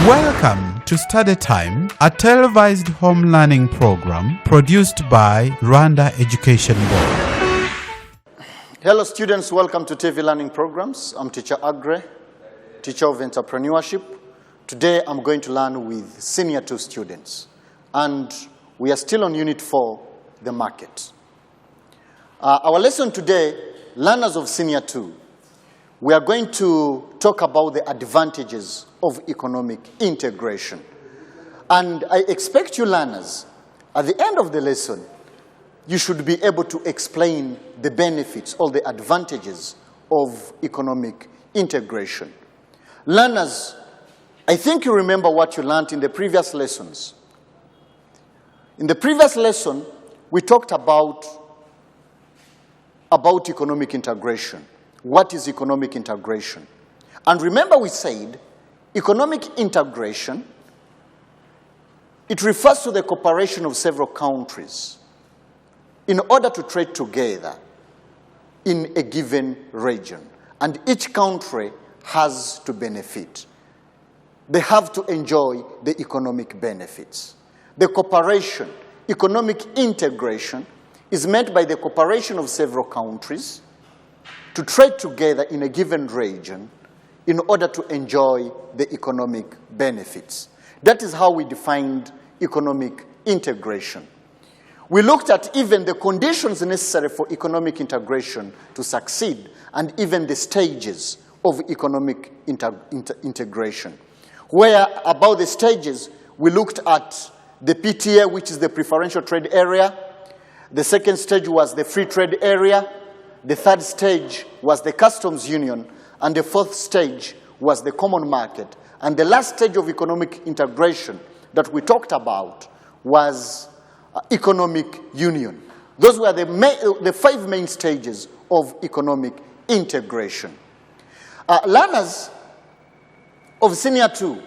Welcome to Study Time, a televised home learning program produced by Rwanda Education Board. Hello students, welcome to TV Learning Programs. I'm teacher Aggrey, teacher of Entrepreneurship. Today I'm going to learn with Senior 2 students. And we are still on Unit 4, the market. Our lesson today, learners of Senior 2, we are going to talk about the advantages of economic integration. And I expect you learners, at the end of the lesson, you should be able to explain the benefits or the advantages of economic integration. Learners, I think you remember what you learned in the previous lessons. In the previous lesson, we talked about economic integration. What is economic integration? And remember we said, economic integration, it refers to the cooperation of several countries in order to trade together in a given region. And each country has to benefit. They have to enjoy the economic benefits. The cooperation, economic integration, is meant by the cooperation of several countries to trade together in a given region in order to enjoy the economic benefits. That is how we defined economic integration. We looked at even the conditions necessary for economic integration to succeed and even the stages of economic integration. Where about the stages, we looked at the PTA, which is the preferential trade area. The second stage was the free trade area. The third stage was the customs union. And the fourth stage was the common market. And the last stage of economic integration that we talked about was economic union. Those were the 5 main stages of economic integration. Learners of Senior 2,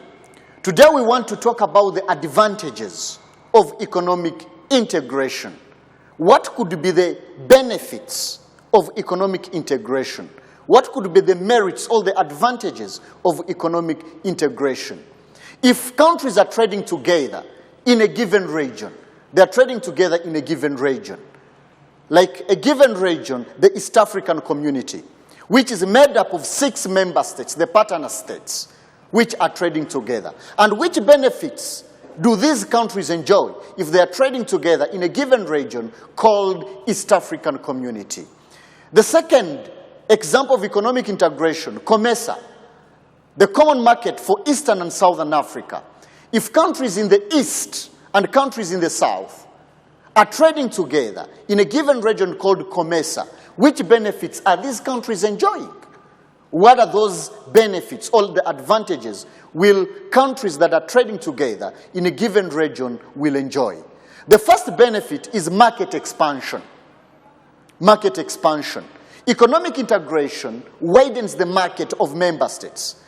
today we want to talk about the advantages of economic integration. What could be the benefits of economic integration? What could be the merits or the advantages of economic integration? If countries are trading together in a given region, they are trading together in a given region. Like a given region, the East African community, which is made up of 6 member states, the partner states, which are trading together. And which benefits do these countries enjoy if they are trading together in a given region called East African community? The second example of economic integration, COMESA, the common market for Eastern and Southern Africa. If countries in the East and countries in the South are trading together in a given region called COMESA, which benefits are these countries enjoying? What are those benefits, all the advantages will countries that are trading together in a given region will enjoy? The first benefit is market expansion. Market expansion. Economic integration widens the market of member states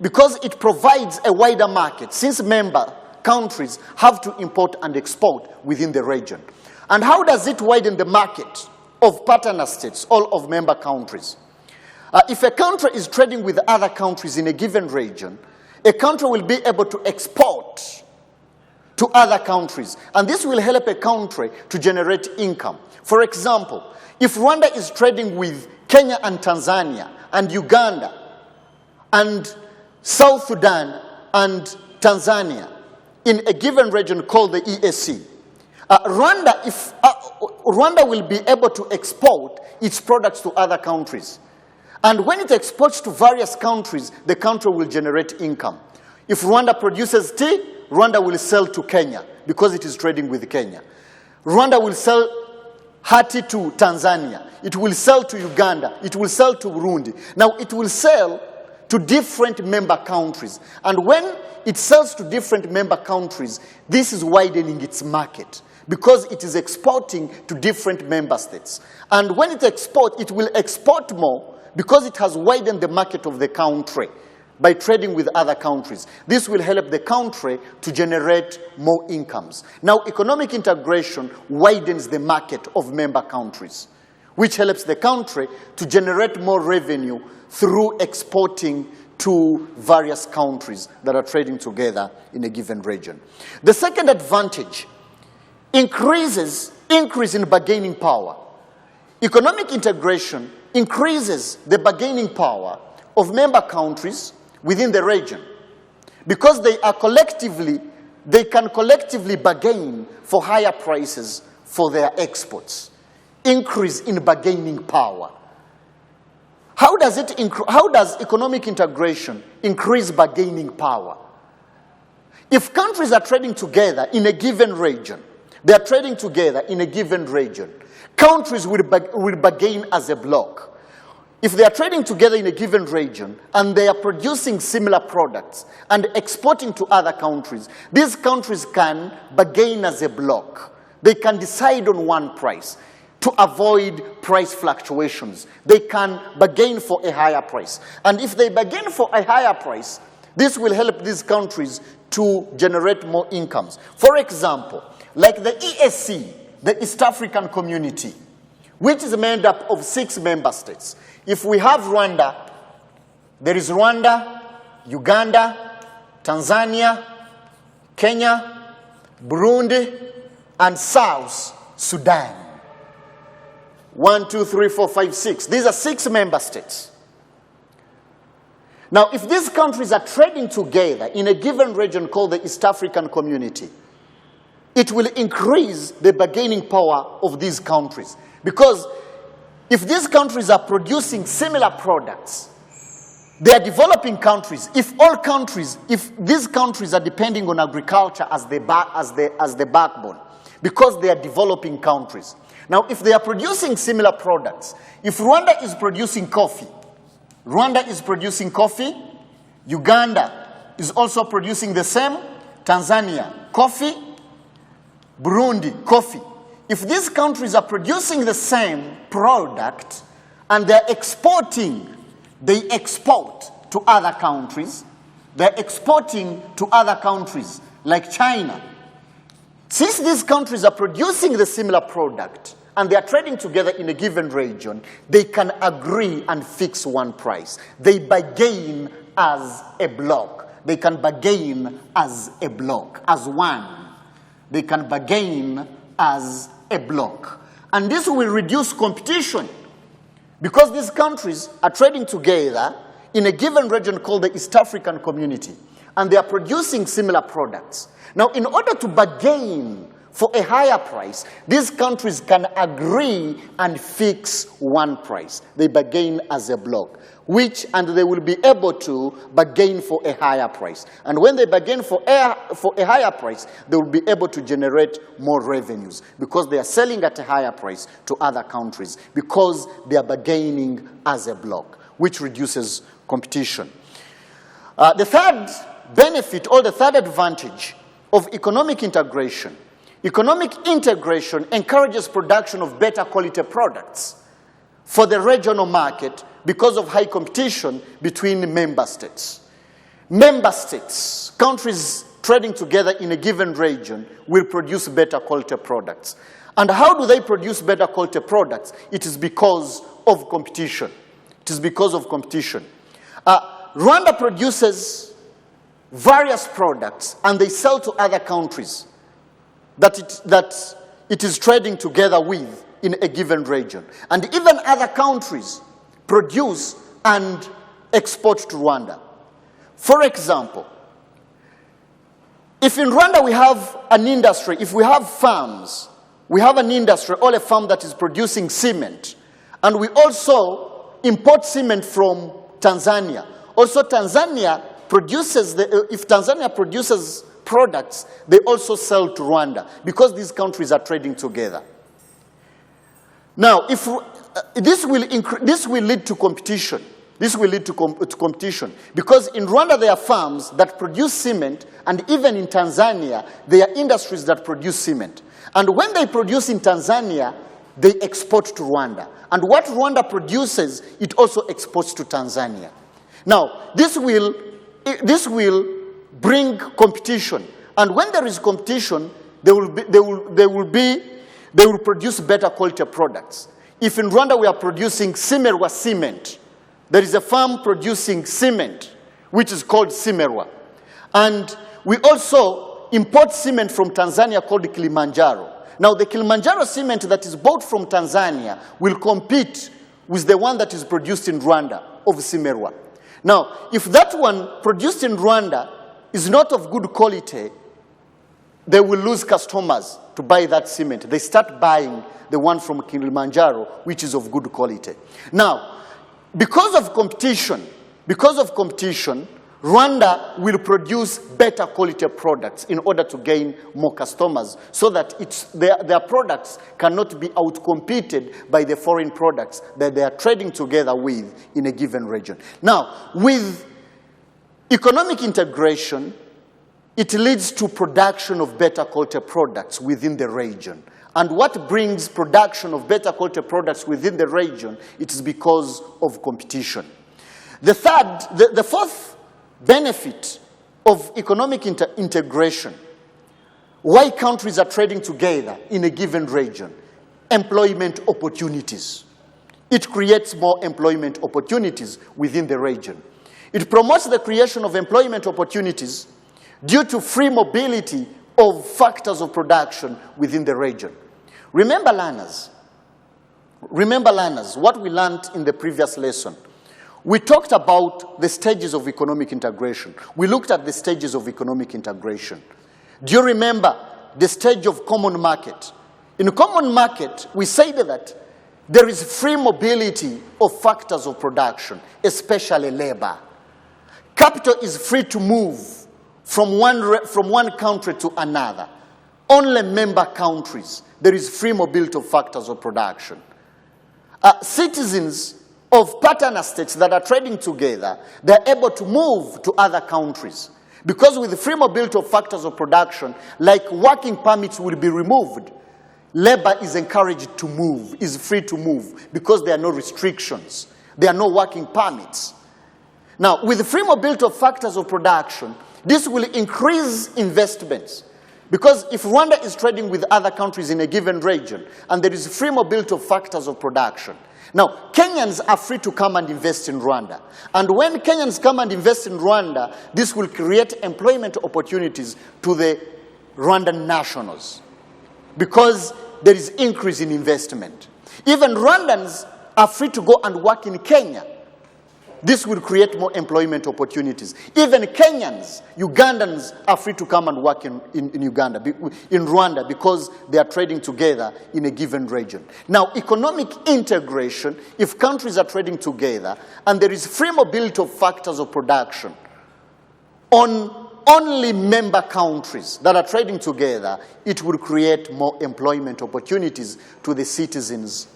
because it provides a wider market since member countries have to import and export within the region. And how does it widen the market of partner states, all of member countries? If a country is trading with other countries in a given region, a country will be able to export to other countries. And this will help a country to generate income. For example, if Rwanda is trading with Kenya and Tanzania and Uganda and South Sudan and Tanzania in a given region called the EAC, Rwanda will be able to export its products to other countries. And when it exports to various countries, the country will generate income. If Rwanda produces tea, Rwanda will sell to Kenya because it is trading with Kenya. Rwanda will sell hati to Tanzania. It will sell to Uganda. It will sell to Burundi. Now it will sell to different member countries. And when it sells to different member countries, this is widening its market because it is exporting to different member states. And when it exports, it will export more because it has widened the market of the country by trading with other countries. This will help the country to generate more incomes. Now, economic integration widens the market of member countries, which helps the country to generate more revenue through exporting to various countries that are trading together in a given region. The second advantage, increase in bargaining power. Economic integration increases the bargaining power of member countries within the region because they can collectively bargain for higher prices for their exports. Increase in bargaining power. How does economic integration increase bargaining power? If countries are trading together in a given region, countries will bargain as a bloc. If they are trading together in a given region and they are producing similar products and exporting to other countries, these countries can bargain as a bloc. They can decide on one price. To avoid price fluctuations, they can bargain for a higher price. And if they bargain for a higher price, this will help these countries to generate more incomes. For example, like the EAC, the East African Community, which is made up of 6 member states. If we have Rwanda, there is Rwanda, Uganda, Tanzania, Kenya, Burundi, and South Sudan. 1, 2, 3, 4, 5, 6. These are 6 member states. Now, if these countries are trading together in a given region called the East African Community, it will increase the bargaining power of these countries. Because if these countries are producing similar products, they are developing countries. If these countries are depending on agriculture as the backbone, because they are developing countries. Now, if they are producing similar products, if Rwanda is producing coffee, Uganda is also producing the same, Tanzania, coffee, Burundi, coffee. If these countries are producing the same product and they're exporting, they export to other countries. They're exporting to other countries like China. Since these countries are producing the similar product and they are trading together in a given region, they can agree and fix one price. They bargain as a bloc. They can bargain as a bloc, as one. They can bargain as a bloc. And this will reduce competition because these countries are trading together in a given region called the East African Community, and they are producing similar products. Now, in order to bargain for a higher price, these countries can agree and fix one price. They bargain as a bloc, and they will be able to bargain for a higher price. And when they bargain for a higher price, they will be able to generate more revenues because they are selling at a higher price to other countries because they are bargaining as a bloc, which reduces competition. The third benefit or the third advantage of economic integration encourages production of better quality products for the regional market because of high competition between member states. Member states, countries trading together in a given region, will produce better quality products. And how do they produce better quality products? It is because of competition. Rwanda produces various products and they sell to other countries that it is trading together with in a given region. And even other countries produce and export to Rwanda. For example, if in Rwanda we have an industry, if we have farms, we have an industry or a farm that is producing cement, and we also import cement from Tanzania. Also, Tanzania produces, if Tanzania produces products, they also sell to Rwanda because these countries are trading together. Now, if this will lead to competition. This will lead to competition because in Rwanda there are farms that produce cement, and even in Tanzania there are industries that produce cement. And when they produce in Tanzania, they export to Rwanda. And what Rwanda produces, it also exports to Tanzania. Now, this will bring competition. And when there is competition, they will produce better quality products. If in Rwanda we are producing cement, there is a farm producing cement, which is called Simerwa. And we also import cement from Tanzania called Kilimanjaro. Now, the Kilimanjaro cement that is bought from Tanzania will compete with the one that is produced in Rwanda of Simerwa. Now, if that one produced in Rwanda is not of good quality, they will lose customers to buy that cement. They start buying the one from Kilimanjaro, which is of good quality. Now, because of competition, Rwanda will produce better quality products in order to gain more customers so that their products cannot be outcompeted by the foreign products that they are trading together with in a given region. Now, with economic integration, it leads to production of better quality products within the region. And what brings production of better quality products within the region? It is because of competition. The fourth benefit of economic integration, why countries are trading together in a given region, employment opportunities. It creates more employment opportunities within the region. It promotes the creation of employment opportunities due to free mobility of factors of production within the region. Remember learners, what we learned in the previous lesson. We talked about the stages of economic integration. We looked at the stages of economic integration. Do you remember the stage of common market? In common market, we said that there is free mobility of factors of production, especially labor. Capital is free to move from one country to another. Only member countries, there is free mobility of factors of production. Citizens of partner states that are trading together, they're able to move to other countries. Because with the free mobility of factors of production, like working permits will be removed, labor is encouraged to move, is free to move, because there are no restrictions. There are no working permits. Now, with the free mobility of factors of production, this will increase investments. Because if Rwanda is trading with other countries in a given region, and there is free mobility of factors of production, now, Kenyans are free to come and invest in Rwanda. And when Kenyans come and invest in Rwanda, this will create employment opportunities to the Rwandan nationals because there is increase in investment. Even Rwandans are free to go and work in Kenya. This will create more employment opportunities. Even Kenyans, Ugandans are free to come and work in Rwanda because they are trading together in a given region. Now, economic integration, if countries are trading together and there is free mobility of factors of production on only member countries that are trading together, it will create more employment opportunities to the citizens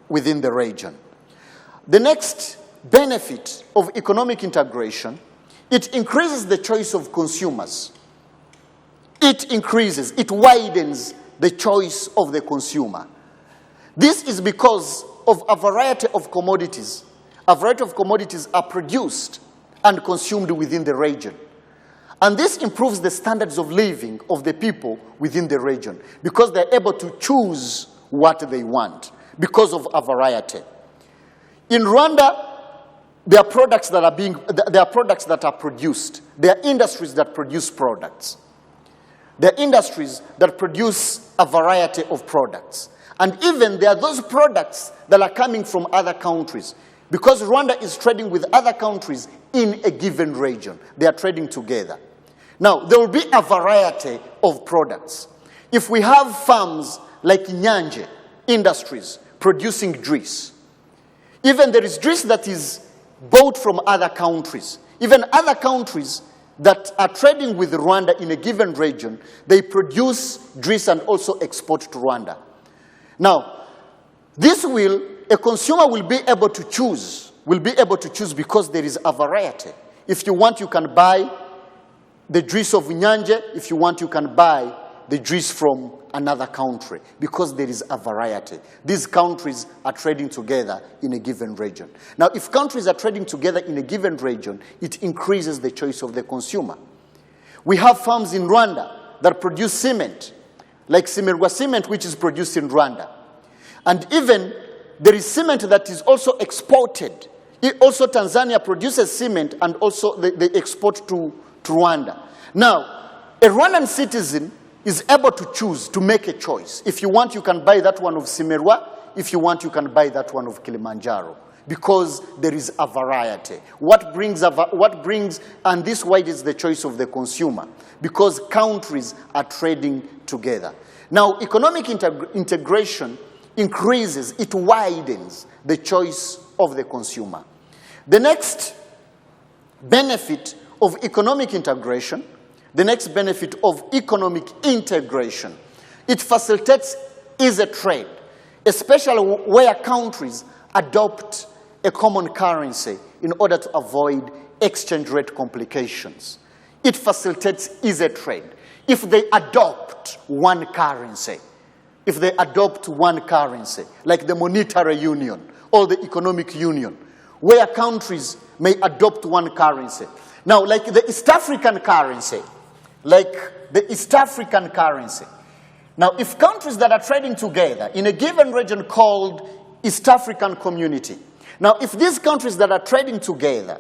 within the region. The next benefit of economic integration, it increases the choice of consumers. It widens the choice of the consumer. This is because of a variety of commodities. A variety of commodities are produced and consumed within the region. And this improves the standards of living of the people within the region because they're able to choose what they want because of a variety. In Rwanda, there are products that are produced. There are industries that produce products. There are industries that produce a variety of products. And even there are those products that are coming from other countries. Because Rwanda is trading with other countries in a given region. They are trading together. Now, there will be a variety of products. If we have farms like Nyanje Industries producing dress, even there is dress that is bought from other countries. Even other countries that are trading with Rwanda in a given region, they produce dress and also export to Rwanda. Now, a consumer will be able to choose because there is a variety. If you want, you can buy the dress of Nyanje. If you want, you can buy the dress from another country because there is a variety. These countries are trading together in a given region. Now, if countries are trading together in a given region, it increases the choice of the consumer. We have farms in Rwanda that produce cement, like Simerwa cement, which is produced in Rwanda. And even there is cement that is also exported. Also, Tanzania produces cement and also they export to Rwanda. Now, a Rwandan citizen is able to choose, to make a choice. If you want, you can buy that one of Simerwa. If you want, you can buy that one of Kilimanjaro. Because there is a variety. What brings, and this widens the choice of the consumer. Because countries are trading together. Now, economic integration increases, it widens the choice of the consumer. The next benefit of economic integration, it facilitates easy trade, especially where countries adopt a common currency in order to avoid exchange rate complications. It facilitates easy trade. If they adopt one currency, like the monetary union or the economic union, where countries may adopt one currency. Now, like the East African currency, Now, if countries that are trading together in a given region called East African Community, now if these countries that are trading together,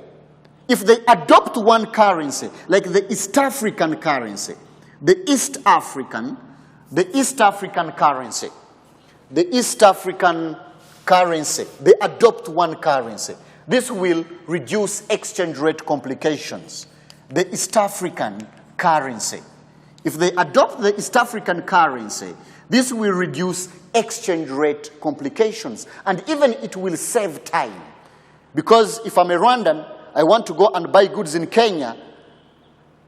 if they adopt one currency, like the East African currency, they adopt one currency. This will reduce exchange rate complications. The East African currency. If they adopt the East African currency, this will reduce exchange rate complications. And even it will save time. Because if I'm a Rwandan, I want to go and buy goods in Kenya,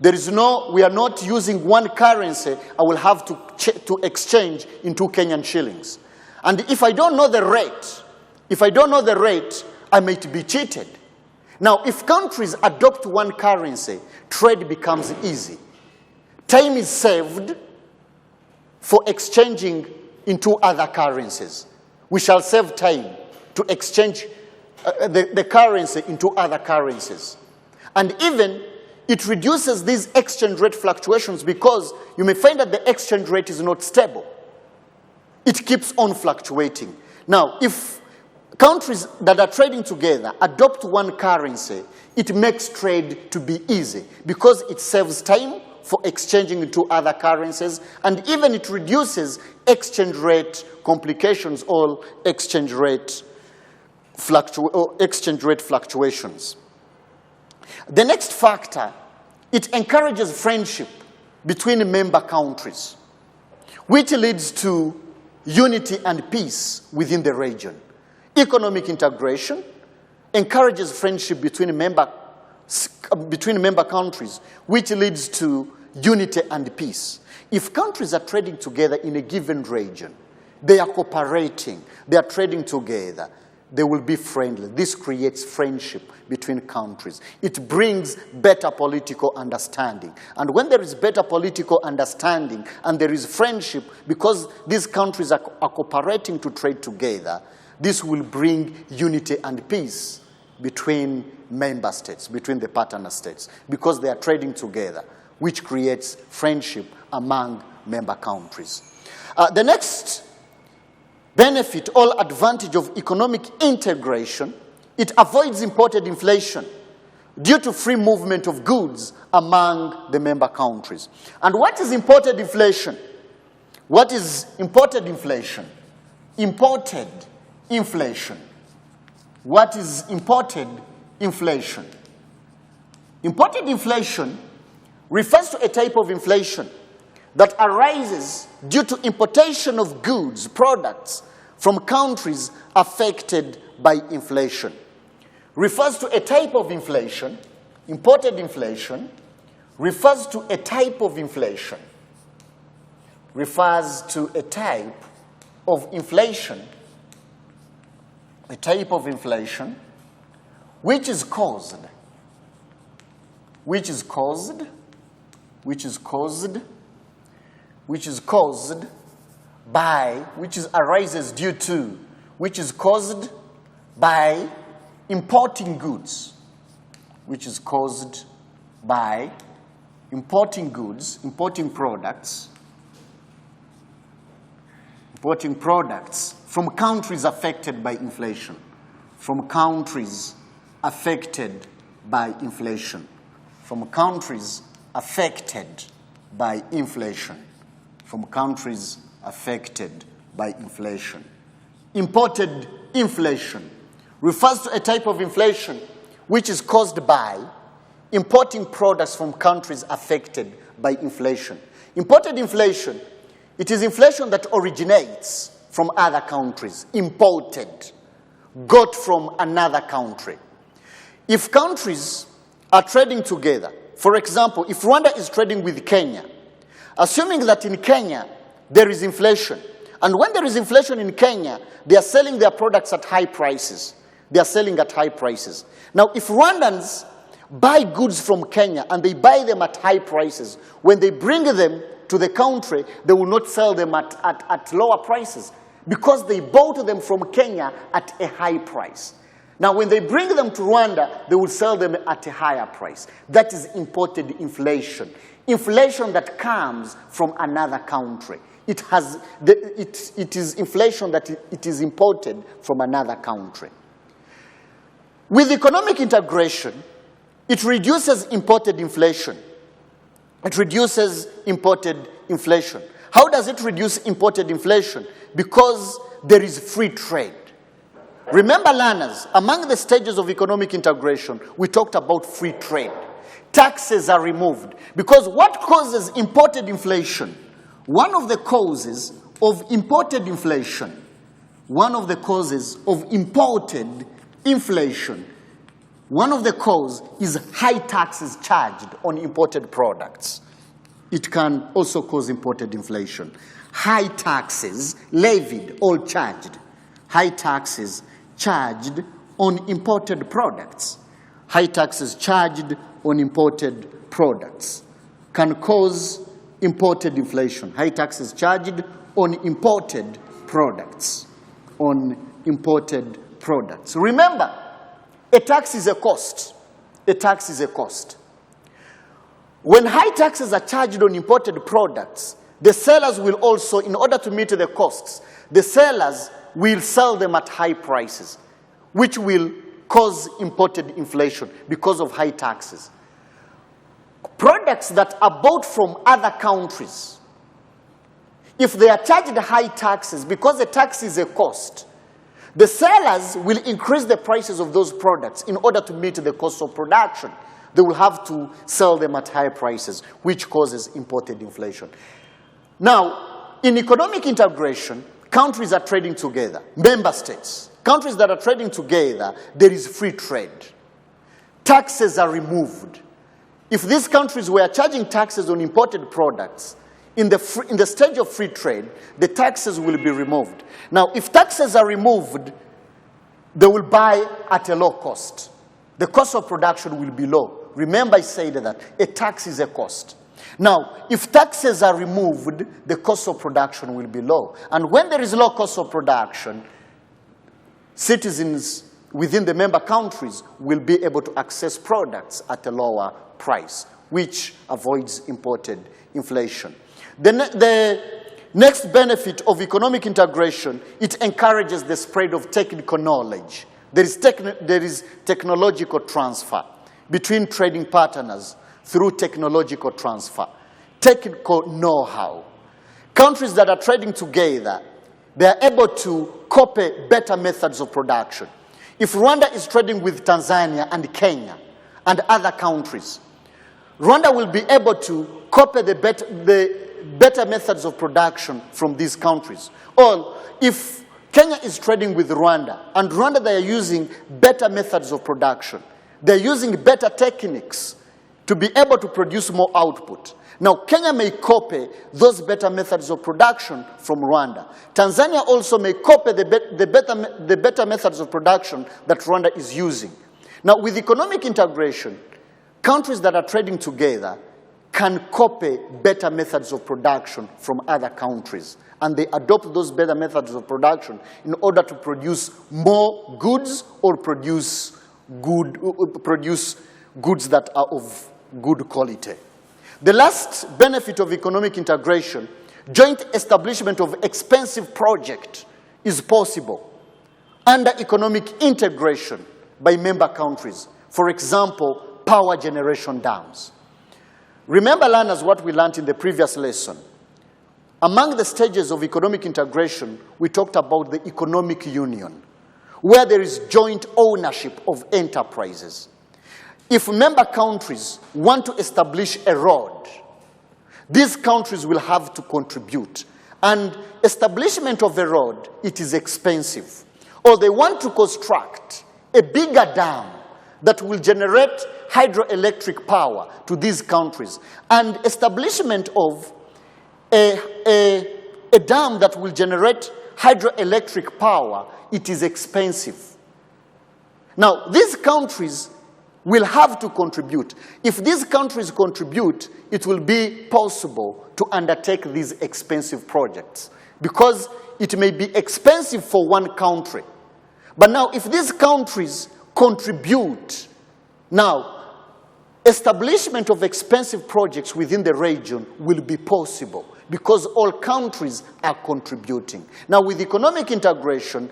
we are not using one currency, I will have to exchange into Kenyan shillings. And if I don't know the rate, I might be cheated. Now, if countries adopt one currency, trade becomes easy. Time is saved for exchanging into other currencies. We shall save time to exchange the currency into other currencies. And even it reduces these exchange rate fluctuations because you may find that the exchange rate is not stable. It keeps on fluctuating. Now, if countries that are trading together adopt one currency, it makes trade to be easy because it saves time for exchanging into other currencies, and even it reduces exchange rate complications or exchange rate fluctuations. The next factor, it encourages friendship between member countries, which leads to unity and peace within the region. Economic integration encourages friendship between member countries, which leads to unity and peace. If countries are trading together in a given region, they are cooperating, they are trading together, they will be friendly. This creates friendship between countries. It brings better political understanding. And when there is better political understanding and there is friendship, because these countries are cooperating to trade together, this will bring unity and peace between member states, between the partner states, because they are trading together, which creates friendship among member countries. The next benefit or advantage of economic integration, it avoids imported inflation due to free movement of goods among the member countries. And what is imported inflation? What is imported inflation? Imported inflation. What is imported inflation? Imported inflation refers to a type of inflation that arises due to importation of goods, products from countries affected by inflation. Refers to a type of inflation, imported inflation, refers to a type of inflation, refers to a type of inflation, which is caused by importing goods, importing products from countries affected by inflation, affected by inflation. From countries affected by inflation. From countries affected by inflation. Imported inflation refers to a type of inflation which is caused by importing products from countries affected by inflation. Imported inflation, it is inflation that originates from other countries, imported, got from another country. If countries are trading together, for example, if Rwanda is trading with Kenya, assuming that in Kenya there is inflation, and when there is inflation in Kenya, they are selling their products at high prices. They are selling at high prices. Now, if Rwandans buy goods from Kenya and they buy them at high prices, when they bring them to the country, they will not sell them at lower prices because they bought them from Kenya at a high price. Now, when they bring them to Rwanda, they will sell them at a higher price. That is imported inflation. Inflation that comes from another country. It is inflation that it is imported from another country. With economic integration, it reduces imported inflation. It reduces imported inflation. How does it reduce imported inflation? Because there is free trade. Remember, learners, among the stages of economic integration, we talked about free trade. Taxes are removed. Because what causes imported inflation? One of the causes of imported inflation, one of the causes of imported inflation, one of the causes is high taxes charged on imported products. It can also cause imported inflation. High taxes levied or charged. High taxes charged on imported products. High taxes charged on imported products can cause imported inflation. High taxes charged on imported products. On imported products. Remember, a tax is a cost. A tax is a cost. When high taxes are charged on imported products, the sellers will also, in order to meet the costs, the sellers will sell them at high prices, which will cause imported inflation because of high taxes. Products that are bought from other countries, if they are charged high taxes, because the tax is a cost, the sellers will increase the prices of those products in order to meet the cost of production. They will have to sell them at higher prices, which causes imported inflation. Now, in economic integration, countries are trading together, member states. Countries that are trading together, there is free trade. Taxes are removed. If these countries were charging taxes on imported products, in the stage of free trade, the taxes will be removed. Now, if taxes are removed, they will buy at a low cost. The cost of production will be low. Remember, I said that a tax is a cost. Now, if taxes are removed, the cost of production will be low. And when there is low cost of production, citizens within the member countries will be able to access products at a lower price, which avoids imported inflation. The next benefit of economic integration, it encourages the spread of technical knowledge. There is technological transfer between trading partners through technological transfer, technical know-how. Countries that are trading together, they are able to copy better methods of production. If Rwanda is trading with Tanzania and Kenya and other countries, Rwanda will be able to copy the better methods of production from these countries. Or if Kenya is trading with Rwanda, and Rwanda they are using better methods of production, they're using better techniques to be able to produce more output. Now, Kenya may copy those better methods of production from Rwanda. Tanzania also may copy the better methods of production that Rwanda is using. Now, with economic integration, countries that are trading together can copy better methods of production from other countries. And they adopt those better methods of production in order to produce more goods or produce goods that are of good quality. The last benefit of economic integration, joint establishment of expensive project is possible. Under economic integration, by member countries. For example, power generation dams. Remember, learners, what we learned in the previous lesson. Among the stages of economic integration, we talked about the economic union, where there is joint ownership of enterprises. If member countries want to establish a road, these countries will have to contribute. And establishment of a road, it is expensive. Or they want to construct a bigger dam that will generate hydroelectric power to these countries. And establishment of a dam that will generate hydroelectric power, it is expensive. Now, these countries will have to contribute. If these countries contribute, it will be possible to undertake these expensive projects, because it may be expensive for one country. But now, if these countries contribute, now, establishment of expensive projects within the region will be possible, because all countries are contributing. Now, with economic integration,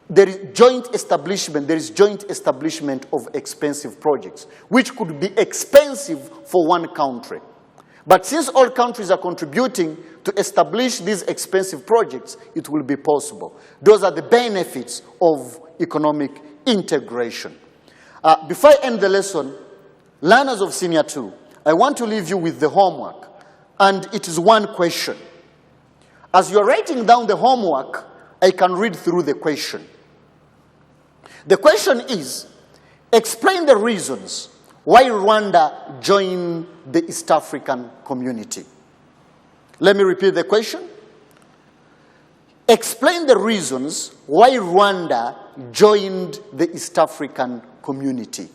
there is joint establishment of expensive projects, which could be expensive for one country. But since all countries are contributing to establish these expensive projects, it will be possible. Those are the benefits of economic integration. Before I end the lesson, learners of Senior 2, I want to leave you with the homework, and it is one question. As you're writing down the homework, I can read through the question. The question is, explain the reasons why Rwanda joined the East African community. Let me repeat the question. Explain the reasons why Rwanda joined the East African community.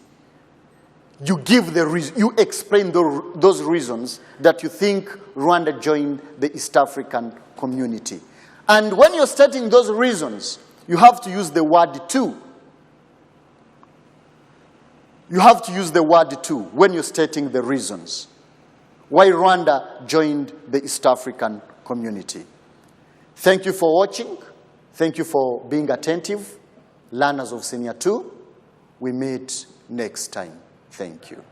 You give the reason, you explain those reasons that you think Rwanda joined the East African community. And when you're stating those reasons, you have to use the word "to." You have to use the word "to" when you're stating the reasons why Rwanda joined the East African community. Thank you for watching. Thank you for being attentive. Learners of Senior 2, we meet next time. Thank you.